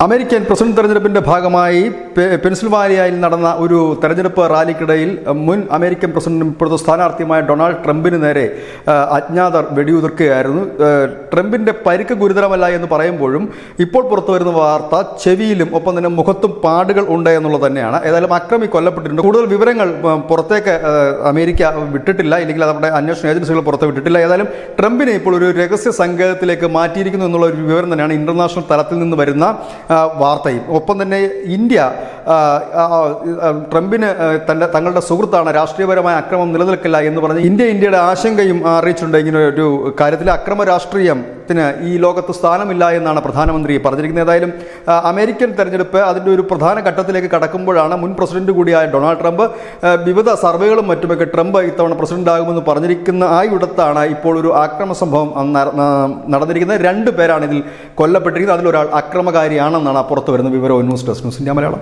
American president തെരഞ്ഞെടുപ്പിന്റെ ഭാഗമായി പെൻസിൽവാനിയയിൽ നടന്ന ഒരു തെരഞ്ഞെടുപ്പ് റാലിക്കിടയിൽ മുൻ അമേരിക്കൻ പ്രസിഡന്റും ഇപ്പോഴത്തെ സ്ഥാനാർത്ഥിയുമായ ഡൊണാൾഡ് ട്രംപിന് നേരെ അജ്ഞാതർ വെടിയുതിർക്കുകയായിരുന്നു. ട്രംപിന്റെ പരിക്ക് ഗുരുതരമല്ല എന്ന് പറയുമ്പോഴും ഇപ്പോൾ പുറത്തുവരുന്ന വാർത്ത ചെവിയിലും ഒപ്പം തന്നെ മുഖത്തും പാടുകൾ ഉണ്ട് എന്നുള്ളത് തന്നെയാണ്. ഏതായാലും അക്രമി കൊല്ലപ്പെട്ടിട്ടുണ്ട്. കൂടുതൽ വിവരങ്ങൾ പുറത്തേക്ക് അമേരിക്ക വിട്ടിട്ടില്ല, ഇല്ലെങ്കിൽ അവരുടെ അന്വേഷണ ഏജൻസികൾ പുറത്ത് വിട്ടിട്ടില്ല. ഏതായാലും ട്രംപിനെ ഇപ്പോൾ ഒരു രഹസ്യ സംഘത്തിലേക്ക് മാറ്റിയിരിക്കുന്നു എന്നുള്ള ഒരു വിവരം തന്നെയാണ് ഇന്റർനാഷണൽ തലത്തിൽ നിന്ന് വരുന്ന വാർത്തയും. ഒപ്പം തന്നെ ഇന്ത്യ ട്രംപിന് തങ്ങളുടെ സുഹൃത്താണ്, രാഷ്ട്രീയപരമായ അക്രമം നിലനിൽക്കില്ല എന്ന് പറഞ്ഞ് ഇന്ത്യയുടെ ആശങ്കയും അറിയിച്ചിട്ടുണ്ട്. ഇങ്ങനെ ഒരു കാര്യത്തിൽ അക്രമ രാഷ്ട്രീയത്തിന് ഈ ലോകത്ത് സ്ഥാനമില്ല എന്നാണ് പ്രധാനമന്ത്രി പറഞ്ഞിരിക്കുന്നത്. ഏതായാലും അമേരിക്കൻ തെരഞ്ഞെടുപ്പ് അതിൻ്റെ ഒരു പ്രധാന ഘട്ടത്തിലേക്ക് കടക്കുമ്പോഴാണ് മുൻ പ്രസിഡന്റ് കൂടിയായ ഡൊണാൾഡ് ട്രംപ് വിവിധ സർവേകളും മറ്റുമൊക്കെ ട്രംപ് ഇത്തവണ പ്രസിഡന്റ് ആകുമെന്ന് പറഞ്ഞിരിക്കുന്ന ആ ഇടത്താണ് ഇപ്പോൾ ഒരു ആക്രമ സംഭവം നടന്നിരിക്കുന്നത്. 2 പേരാണ് ഇതിൽ കൊല്ലപ്പെട്ടിരിക്കുന്നത്. അതിലൊരാൾ അക്രമകാരിയാണെന്നാണ് പുറത്തു വരുന്ന വിവരം. News desk news India Malayalam.